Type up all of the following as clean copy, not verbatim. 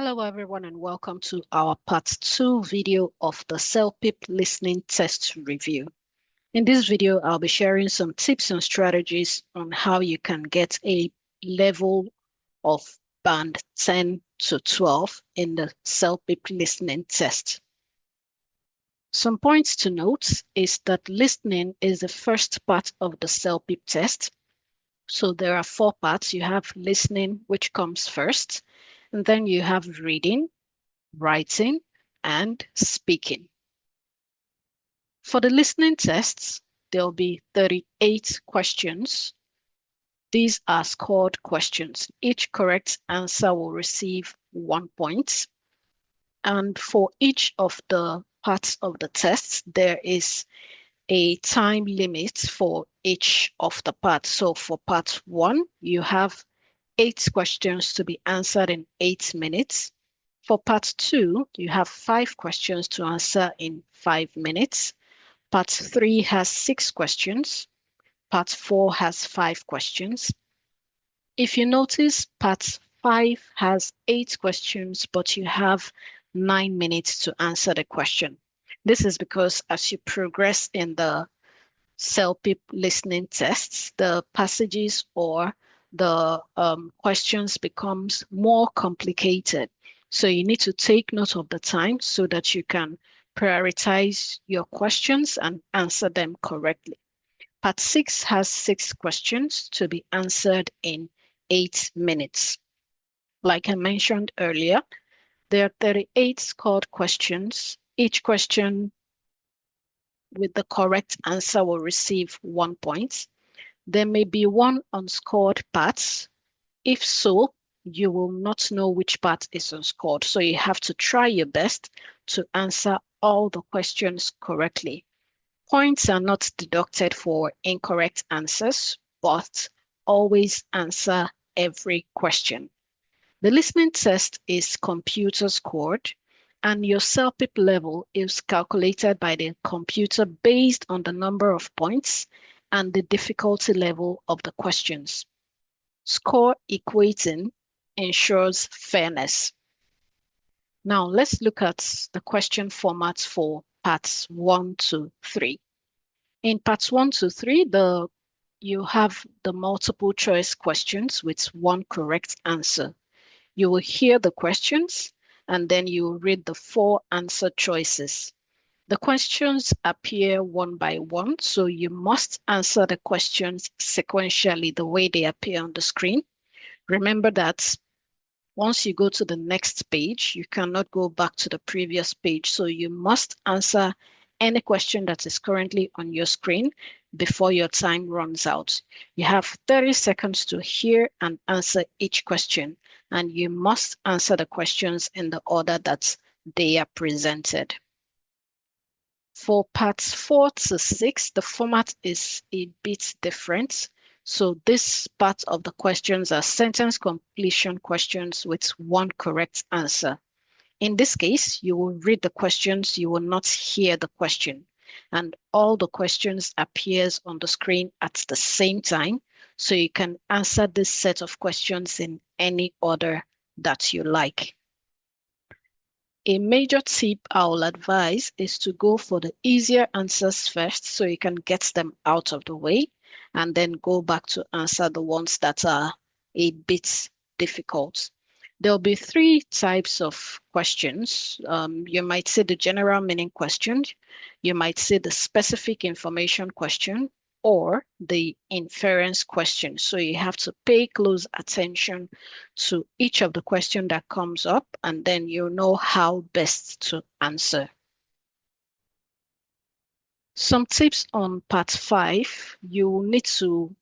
Hello everyone and welcome to our part 2 video of the CELPIP Listening Test review. In this video, I'll be sharing some tips and strategies on how you can get a level of band 10 to 12 in the CELPIP Listening Test. Some points to note is that listening is the first part of the CELPIP test. So there are 4 parts. You have listening, which comes first, and then you have reading, writing, and speaking. For the listening tests, there'll be 38 questions. These are scored questions. Each correct answer will receive 1 point. And for each of the parts of the test, there is a time limit for each of the parts. So for part 1, you have 8 questions to be answered in 8 minutes. For part 2, you have 5 questions to answer in 5 minutes. Part 3 has 6 questions. Part 4 has 5 questions. If you notice, part 5 has 8 questions, but you have 9 minutes to answer the question. This is because as you progress in the CELPIP listening tests, the passages or the questions becomes more complicated. So you need to take note of the time so that you can prioritize your questions and answer them correctly. Part 6 has 6 questions to be answered in 8 minutes. Like I mentioned earlier, there are 38 scored questions. Each question with the correct answer will receive 1 point. There may be 1 unscored part. If so, you will not know which part is unscored. So you have to try your best to answer all the questions correctly. Points are not deducted for incorrect answers, but always answer every question. The listening test is computer scored, and your CELPIP level is calculated by the computer based on the number of points and the difficulty level of the questions. Score equating ensures fairness. Now let's look at the question formats for parts 1 to 3. In parts 1 to 3, you have the multiple choice questions with 1 correct answer. You will hear the questions and then you will read the 4 answer choices. The questions appear one by one, so you must answer the questions sequentially the way they appear on the screen. Remember that once you go to the next page, you cannot go back to the previous page, so you must answer any question that is currently on your screen before your time runs out. You have 30 seconds to hear and answer each question, and you must answer the questions in the order that they are presented. For parts 4 to 6, the format is a bit different. So this part of the questions are sentence completion questions with 1 correct answer. In this case, you will read the questions, you will not hear the question. And all the questions appears on the screen at the same time, so you can answer this set of questions in any order that you like. A major tip I will advise is to go for the easier answers first so you can get them out of the way and then go back to answer the ones that are a bit difficult. There'll be 3 types of questions. You might see the general meaning question, you might see the specific information question, or the inference question. So you have to pay close attention to each of the questions that comes up, and then you'll know how best to answer. Some tips on part 5, you will need to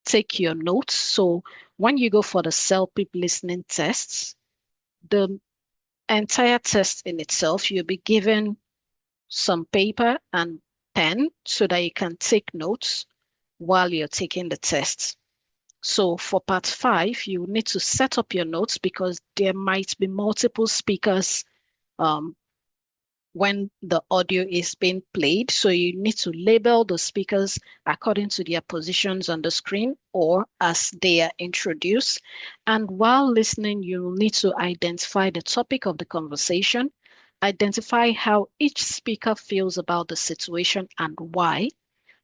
take your notes. So when you go for the CELPIP listening tests, the entire test in itself, you'll be given some paper and pen so that you can take notes while you're taking the test. So for part 5, you need to set up your notes because there might be multiple speakers when the audio is being played. So you need to label the speakers according to their positions on the screen or as they are introduced. And while listening, you will need to identify the topic of the conversation, identify how each speaker feels about the situation and why,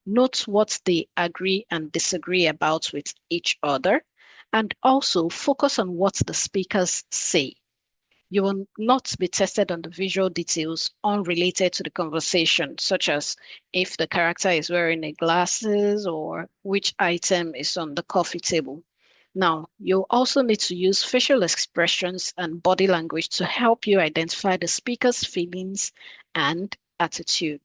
note what they agree and disagree about with each other, and also focus on what the speakers say. You will not be tested on the visual details unrelated to the conversation, such as if the character is wearing a glasses or which item is on the coffee table. Now, you'll also need to use facial expressions and body language to help you identify the speaker's feelings and attitude.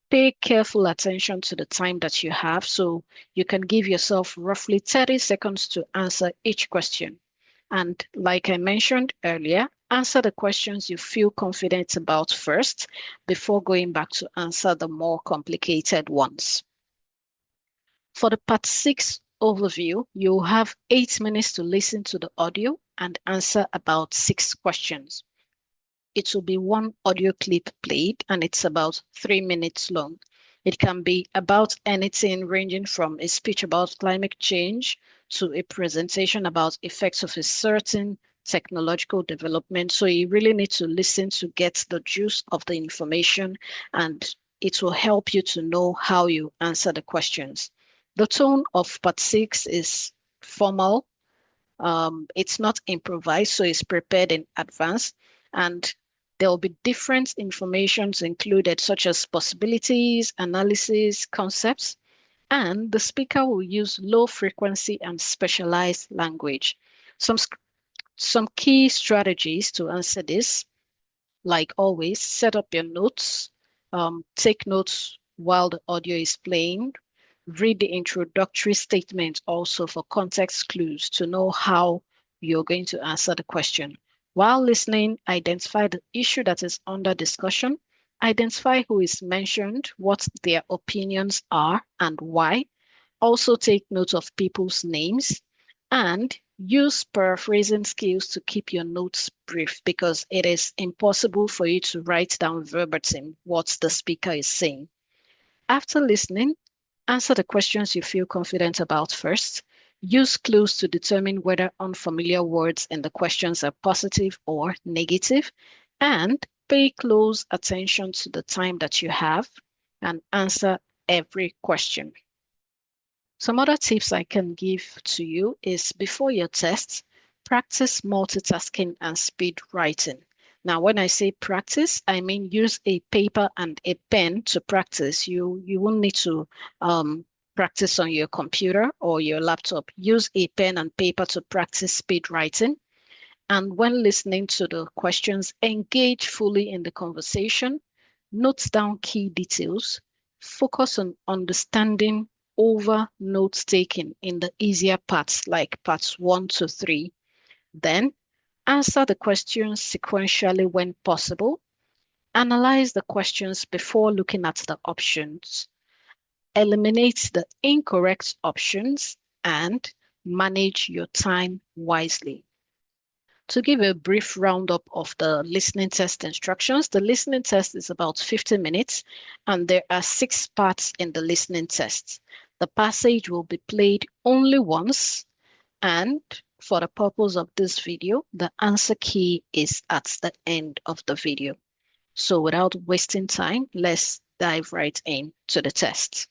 Pay careful attention to the time that you have so you can give yourself roughly 30 seconds to answer each question. And like I mentioned earlier, answer the questions you feel confident about first before going back to answer the more complicated ones. For the part 6 overview, you'll have 8 minutes to listen to the audio and answer about 6 questions. It will be one audio clip played and it's about 3 minutes long. It can be about anything ranging from a speech about climate change to a presentation about effects of a certain technological development. So you really need to listen to get the juice of the information, and it will help you to know how you answer the questions. The tone of part 6 is formal. It's not improvised, so it's prepared in advance. And there will be different informations included, such as possibilities, analysis, concepts, and the speaker will use low frequency and specialized language. Some key strategies to answer this, like always, set up your notes, take notes while the audio is playing, read the introductory statement also for context clues to know how you're going to answer the question. While listening, identify the issue that is under discussion, identify who is mentioned, what their opinions are, and why. Also take note of people's names and use paraphrasing skills to keep your notes brief because it is impossible for you to write down verbatim what the speaker is saying. After listening, answer the questions you feel confident about first. Use clues to determine whether unfamiliar words in the questions are positive or negative, and pay close attention to the time that you have and answer every question. Some other tips I can give to you is before your tests, practice multitasking and speed writing. Now, when I say practice, I mean use a paper and a pen to practice. You won't need to practice on your computer or your laptop. Use a pen and paper to practice speed writing. And when listening to the questions, engage fully in the conversation, note down key details, focus on understanding over note taking in the easier parts like parts 1 to 3. Then answer the questions sequentially when possible. Analyze the questions before looking at the options. Eliminate the incorrect options and manage your time wisely. To give a brief roundup of the listening test instructions, the listening test is about 50 minutes and there are 6 parts in the listening test. The passage will be played only once, and for the purpose of this video, the answer key is at the end of the video. So without wasting time, let's dive right into the test.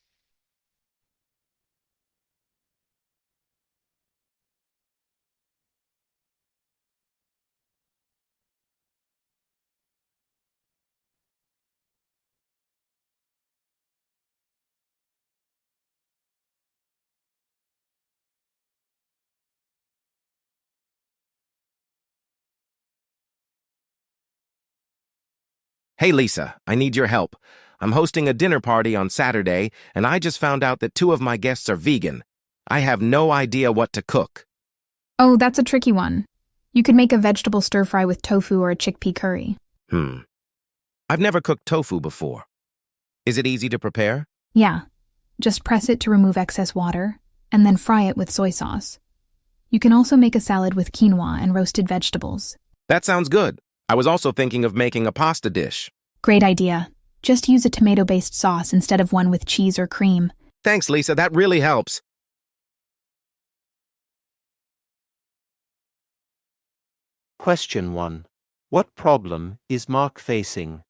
Hey Lisa, I need your help. I'm hosting a dinner party on Saturday, and I just found out that 2 of my guests are vegan. I have no idea what to cook. Oh, that's a tricky one. You could make a vegetable stir-fry with tofu or a chickpea curry. I've never cooked tofu before. Is it easy to prepare? Yeah, just press it to remove excess water, and then fry it with soy sauce. You can also make a salad with quinoa and roasted vegetables. That sounds good. I was also thinking of making a pasta dish. Great idea. Just use a tomato-based sauce instead of one with cheese or cream. Thanks, Lisa. That really helps. Question 1. What problem is Mark facing?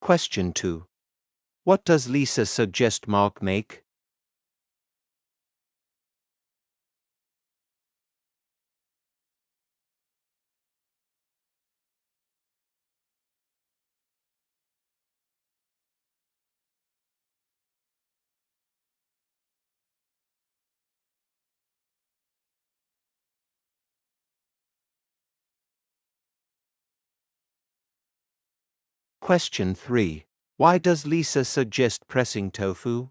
Question 2. What does Lisa suggest Mark make? Question 3. Why does Lisa suggest pressing tofu?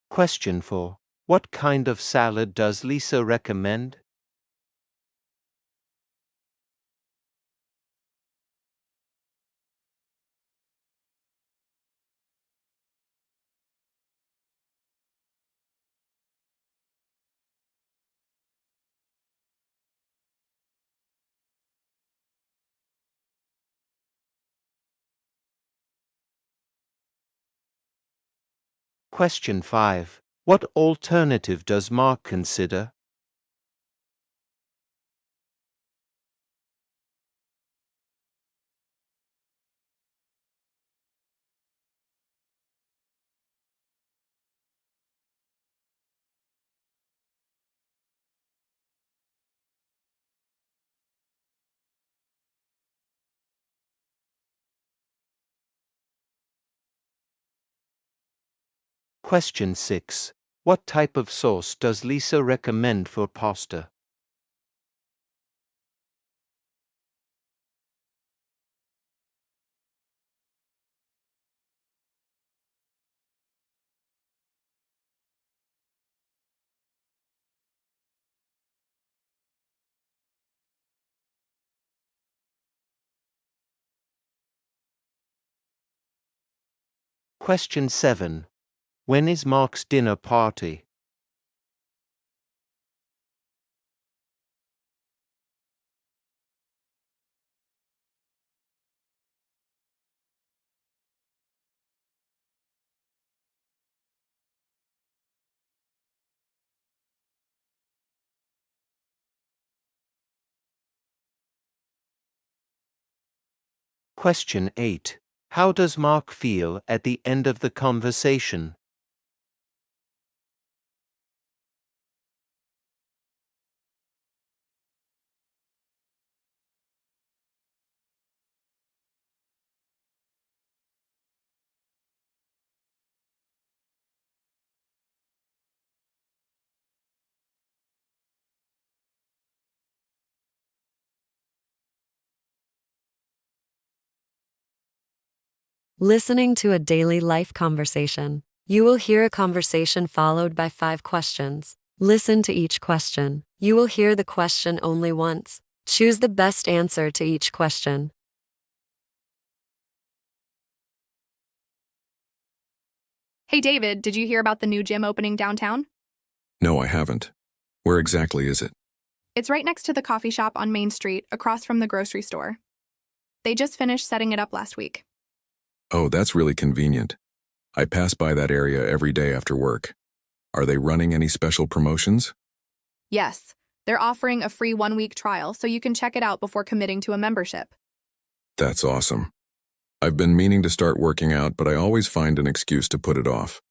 Question 4. What kind of salad does Lisa recommend? Question 5. What alternative does Mark consider? Question 6. What type of sauce does Lisa recommend for pasta? Question 7. When is Mark's dinner party? Question 8. How does Mark feel at the end of the conversation? Listening to a daily life conversation. You will hear a conversation followed by 5 questions. Listen to each question. You will hear the question only once. Choose the best answer to each question. Hey David, did you hear about the new gym opening downtown? No, I haven't. Where exactly is it? It's right next to the coffee shop on Main Street, across from the grocery store. They just finished setting it up last week. Oh, that's really convenient. I pass by that area every day after work. Are they running any special promotions? Yes, they're offering a free 1-week trial so you can check it out before committing to a membership. That's awesome. I've been meaning to start working out, but I always find an excuse to put it off.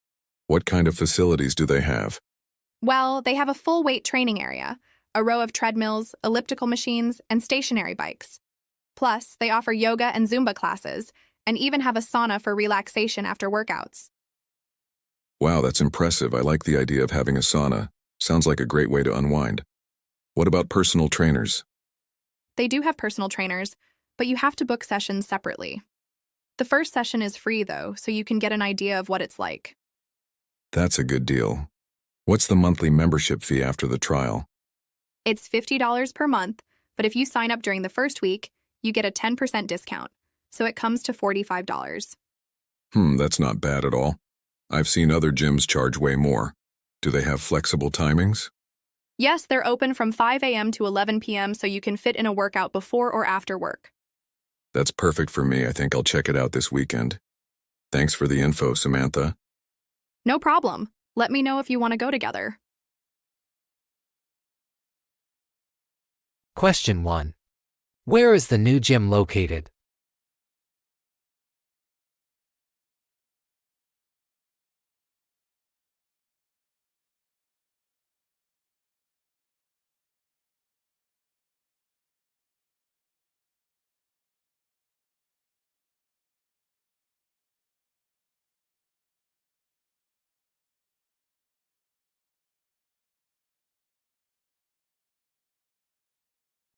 What kind of facilities do they have? Well, they have a full weight training area, a row of treadmills, elliptical machines, and stationary bikes. Plus, they offer yoga and Zumba classes, and even have a sauna for relaxation after workouts. Wow, that's impressive. I like the idea of having a sauna. Sounds like a great way to unwind. What about personal trainers? They do have personal trainers, but you have to book sessions separately. The first session is free, though, so you can get an idea of what it's like. That's a good deal. What's the monthly membership fee after the trial? It's $50 per month, but if you sign up during the first week, you get a 10% discount, so it comes to $45. That's not bad at all. I've seen other gyms charge way more. Do they have flexible timings? Yes, they're open from 5 a.m. to 11 p.m., so you can fit in a workout before or after work. That's perfect for me. I think I'll check it out this weekend. Thanks for the info, Samantha. No problem. Let me know if you want to go together. Question 1. Where is the new gym located?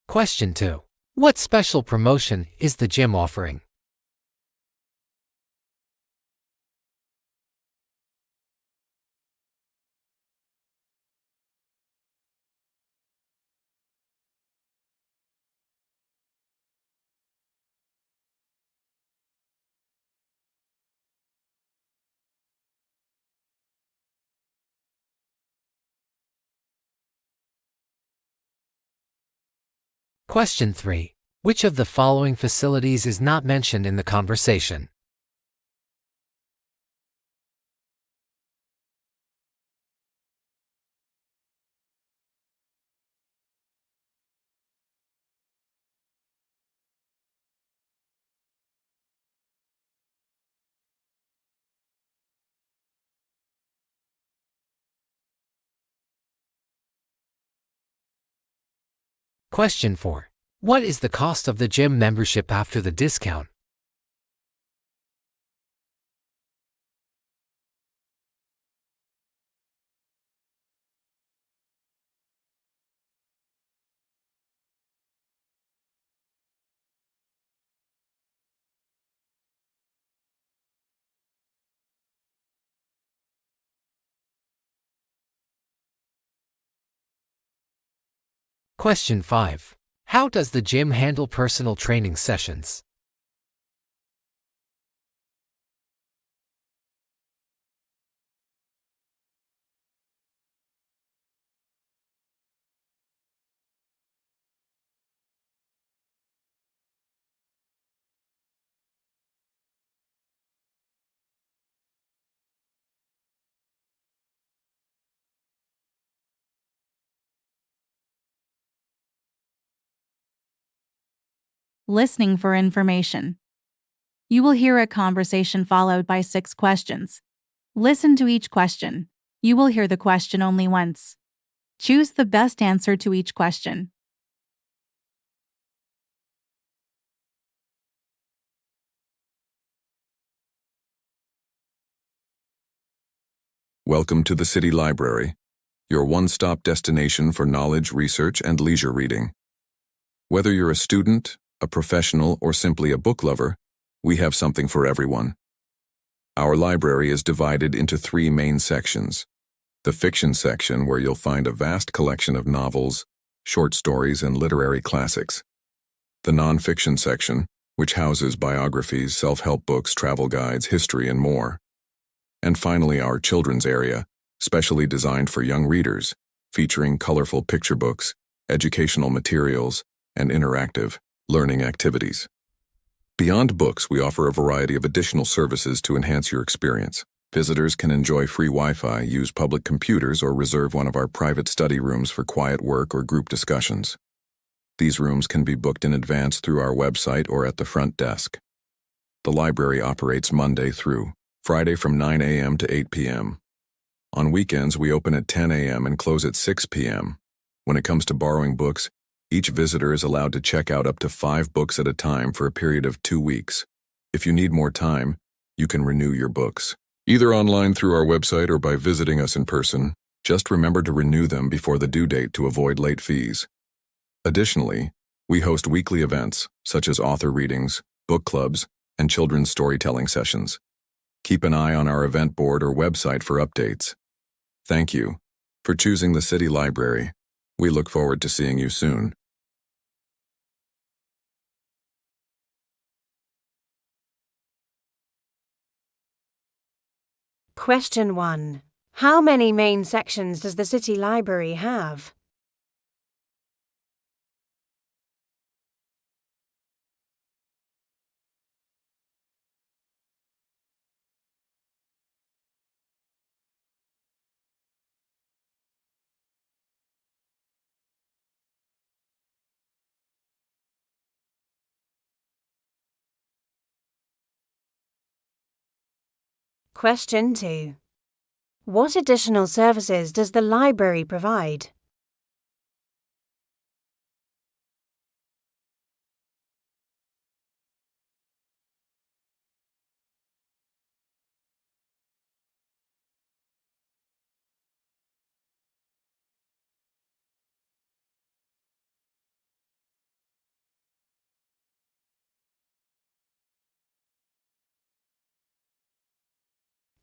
Question 2. What special promotion is the gym offering? Question 3. Which of the following facilities is not mentioned in the conversation? Question 4. What is the cost of the gym membership after the discount? Question 5. How does the gym handle personal training sessions? Listening for information. You will hear a conversation followed by 6 questions. Listen to each question. You will hear the question only once. Choose the best answer to each question. Welcome to the City Library, your one-stop destination for knowledge, research, and leisure reading. Whether you're a student, a professional, or simply a book lover, we have something for everyone. Our library is divided into 3 main sections. The fiction section, where you'll find a vast collection of novels, short stories, and literary classics. The nonfiction section, which houses biographies, self-help books, travel guides, history, and more. And finally, our children's area, specially designed for young readers, featuring colorful picture books, educational materials, and interactive learning activities. Beyond books, we offer a variety of additional services to enhance your experience. Visitors can enjoy free Wi-Fi, use public computers, or reserve one of our private study rooms for quiet work or group discussions. These rooms can be booked in advance through our website or at the front desk. The library operates Monday through Friday from 9 a.m. to 8 p.m. On weekends, we open at 10 a.m. and close at 6 p.m. When it comes to borrowing books, each visitor is allowed to check out up to 5 books at a time for a period of 2 weeks. If you need more time, you can renew your books, either online through our website or by visiting us in person. Just remember to renew them before the due date to avoid late fees. Additionally, we host weekly events, such as author readings, book clubs, and children's storytelling sessions. Keep an eye on our event board or website for updates. Thank you for choosing the City Library. We look forward to seeing you soon. Question 1. How many main sections does the City Library have? Question 2. What additional services does the library provide?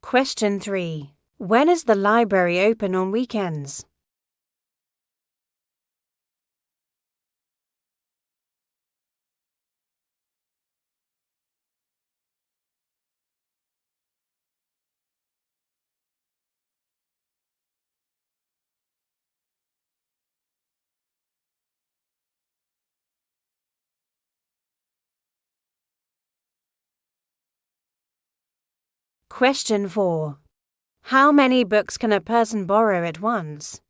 Question 3. When is the library open on weekends? Question 4. How many books can a person borrow at once?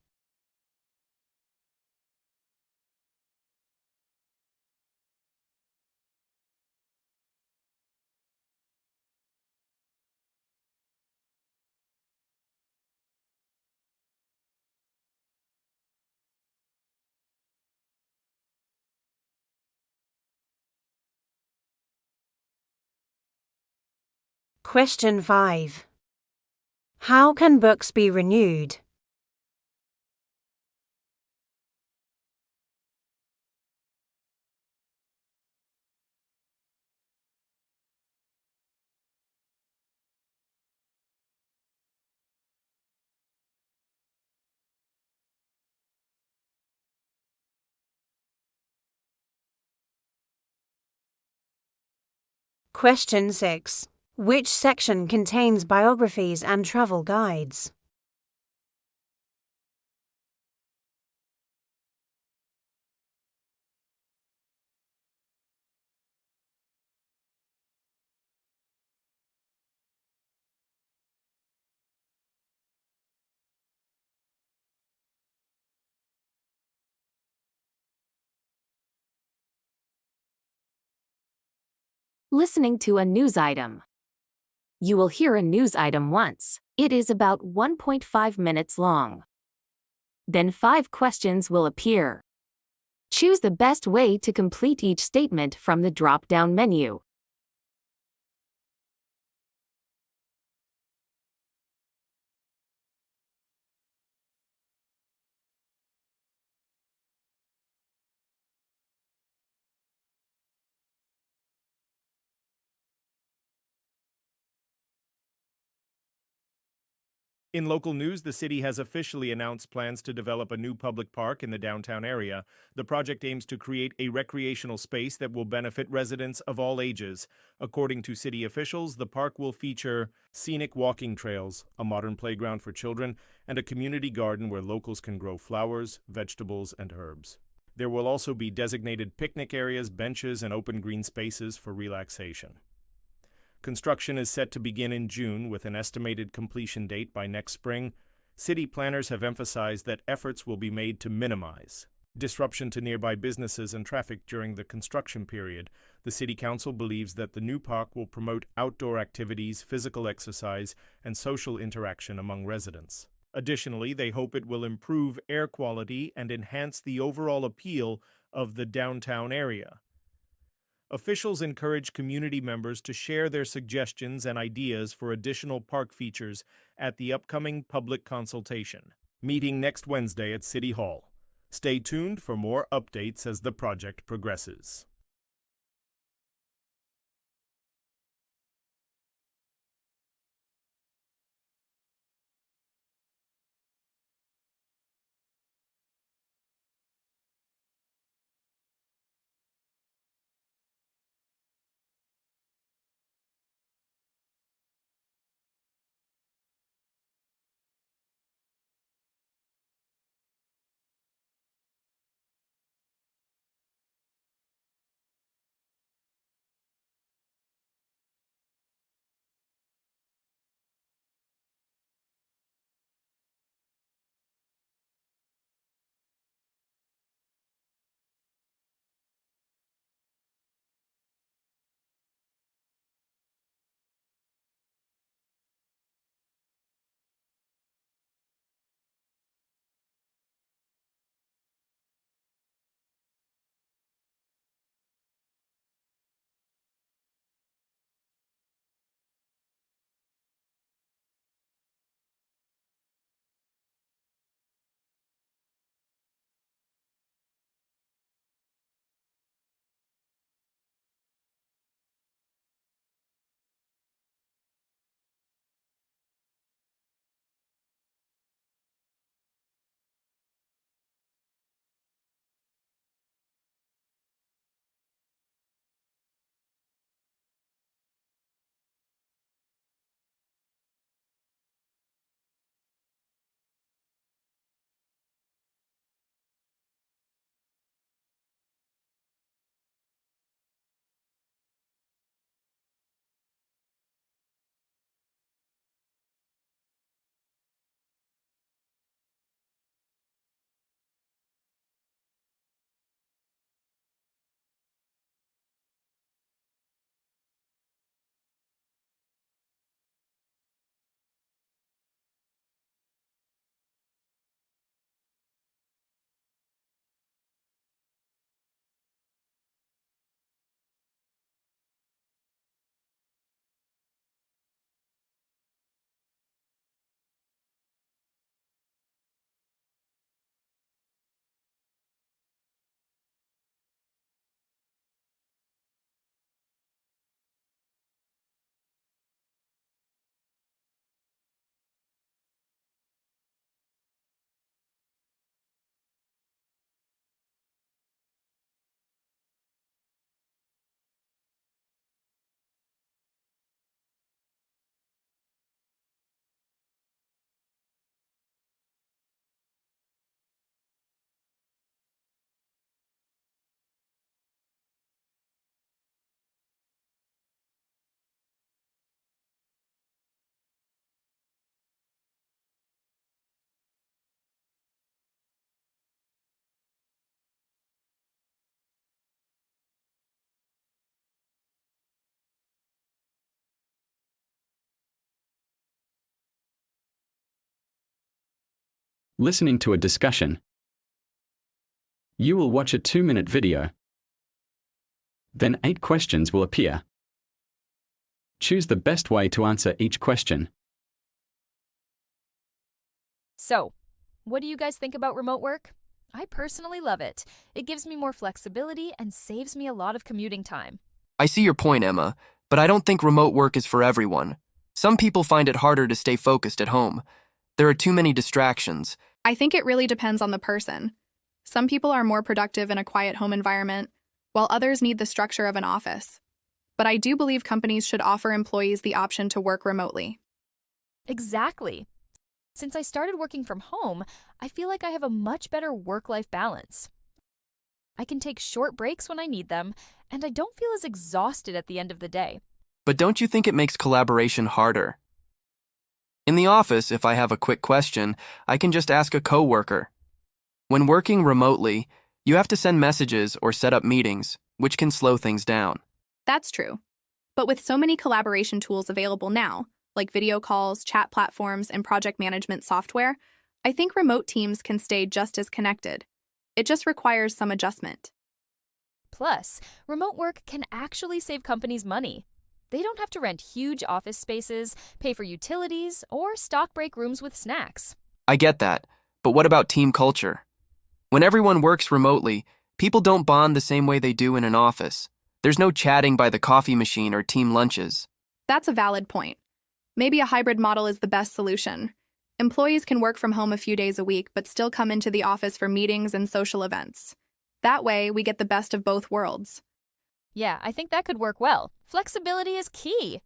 Question 5. How can books be renewed? Question 6. Which section contains biographies and travel guides? Listening to a news item. You will hear a news item once. It is about 1.5 minutes long. Then 5 questions will appear. Choose the best way to complete each statement from the drop-down menu. In local news, the city has officially announced plans to develop a new public park in the downtown area. The project aims to create a recreational space that will benefit residents of all ages. According to city officials, the park will feature scenic walking trails, a modern playground for children, and a community garden where locals can grow flowers, vegetables, and herbs. There will also be designated picnic areas, benches, and open green spaces for relaxation. Construction is set to begin in June with an estimated completion date by next spring. City planners have emphasized that efforts will be made to minimize disruption to nearby businesses and traffic during the construction period. The City Council believes that the new park will promote outdoor activities, physical exercise, and social interaction among residents. Additionally, they hope it will improve air quality and enhance the overall appeal of the downtown area. Officials encourage community members to share their suggestions and ideas for additional park features at the upcoming public consultation, meeting next Wednesday at City Hall. Stay tuned for more updates as the project progresses. Listening to a discussion. You will watch a 2-minute video. Then 8 questions will appear. Choose the best way to answer each question. So, what do you guys think about remote work? I personally love it. It gives me more flexibility and saves me a lot of commuting time. I see your point, Emma, but I don't think remote work is for everyone. Some people find it harder to stay focused at home. There are too many distractions. I think it really depends on the person. Some people are more productive in a quiet home environment, while others need the structure of an office. But I do believe companies should offer employees the option to work remotely. Exactly. Since I started working from home, I feel like I have a much better work-life balance. I can take short breaks when I need them, and I don't feel as exhausted at the end of the day. But don't you think it makes collaboration harder? In the office, if I have a quick question, I can just ask a coworker. When working remotely, you have to send messages or set up meetings, which can slow things down. That's true. But with so many collaboration tools available now, like video calls, chat platforms, and project management software, I think remote teams can stay just as connected. It just requires some adjustment. Plus, remote work can actually save companies money. They don't have to rent huge office spaces, pay for utilities, or stock break rooms with snacks. I get that, but what about team culture? When everyone works remotely, people don't bond the same way they do in an office. There's no chatting by the coffee machine or team lunches. That's a valid point. Maybe a hybrid model is the best solution. Employees can work from home a few days a week, but still come into the office for meetings and social events. That way, we get the best of both worlds. Yeah, I think that could work well. Flexibility is key.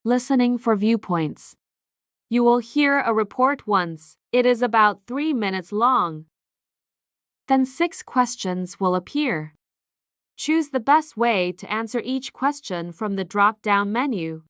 Listening for viewpoints. You will hear a report once. It is about 3 minutes long. Then 6 questions will appear. Choose the best way to answer each question from the drop-down menu.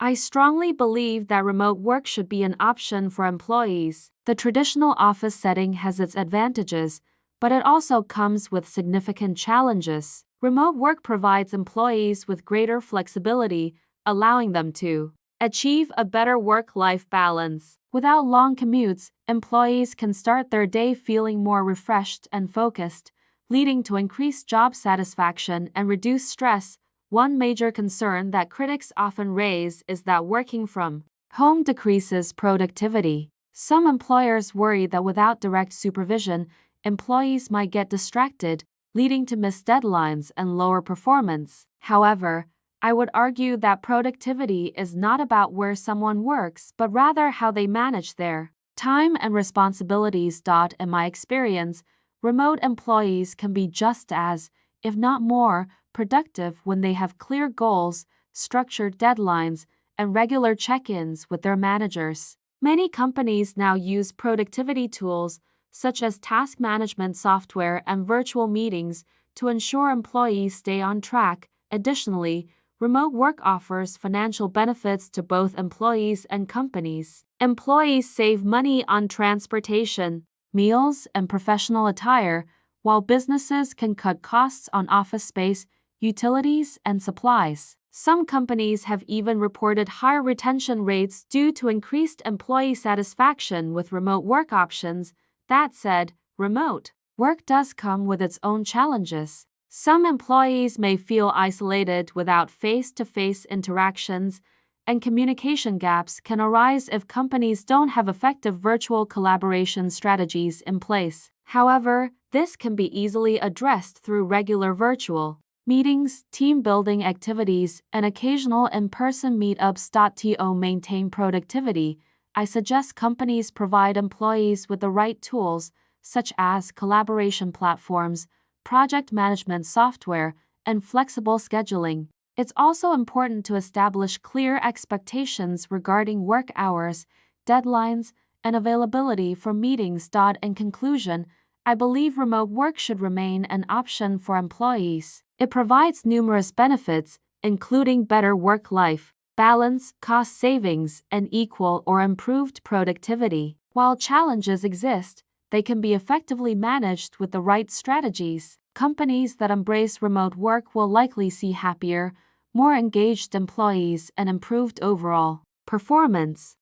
I strongly believe that remote work should be an option for employees. The traditional office setting has its advantages, but it also comes with significant challenges. Remote work provides employees with greater flexibility, allowing them to achieve a better work-life balance. Without long commutes, employees can start their day feeling more refreshed and focused, leading to increased job satisfaction and reduced stress. One major concern that critics often raise is that working from home decreases productivity. Some employers worry that without direct supervision, employees might get distracted, leading to missed deadlines and lower performance. However, I would argue that productivity is not about where someone works, but rather how they manage their time and responsibilities. In my experience, remote employees can be just as, if not more, productive when they have clear goals, structured deadlines, and regular check-ins with their managers. Many companies now use productivity tools such as task management software and virtual meetings to ensure employees stay on track. Additionally, remote work offers financial benefits to both employees and companies. Employees save money on transportation, meals, and professional attire, while businesses can cut costs on office space, utilities, and supplies. Some companies have even reported higher retention rates due to increased employee satisfaction with remote work options. That said, remote work does come with its own challenges. Some employees may feel isolated without face-to-face interactions, and communication gaps can arise if companies don't have effective virtual collaboration strategies in place. However, this can be easily addressed through regular virtual meetings, team-building activities, and occasional in-person meetups. To maintain productivity, I suggest companies provide employees with the right tools, such as collaboration platforms, project management software, and flexible scheduling. It's also important to establish clear expectations regarding work hours, deadlines, and availability for meetings. In conclusion, I believe remote work should remain an option for employees. It provides numerous benefits, including better work-life balance, cost savings, and equal or improved productivity. While challenges exist, they can be effectively managed with the right strategies. Companies that embrace remote work will likely see happier, more engaged employees and improved overall performance.